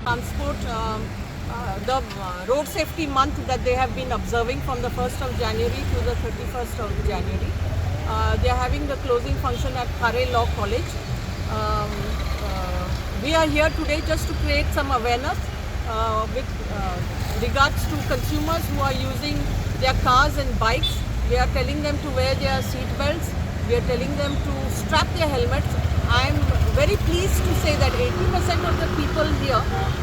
transport, the road safety month that they have been observing from the 1st of January to the 31st of January. They are having the closing function at Khare Law College. Um, we are here today just to create some awareness with regards to consumers who are using their cars and bikes. We are telling them to wear their seat belts. We are telling them to strap their helmets. I am very pleased to say that 80% of the people here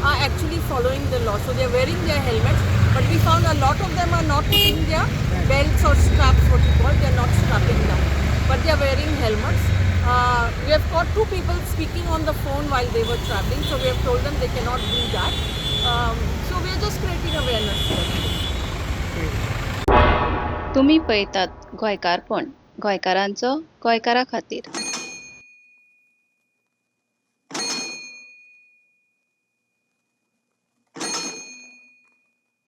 are actually following the law. So they are wearing their helmets, but we found a lot of them are not putting their belts or straps, what you call, they are not strapping them, but they are wearing helmets. We have caught 2 people speaking on the phone while they were traveling, so we have told them they cannot do that. So we are just creating awareness here. तुम्ही पळयतात गोंयकारपण, गोंयकारांचो गोंयकारा खातीर.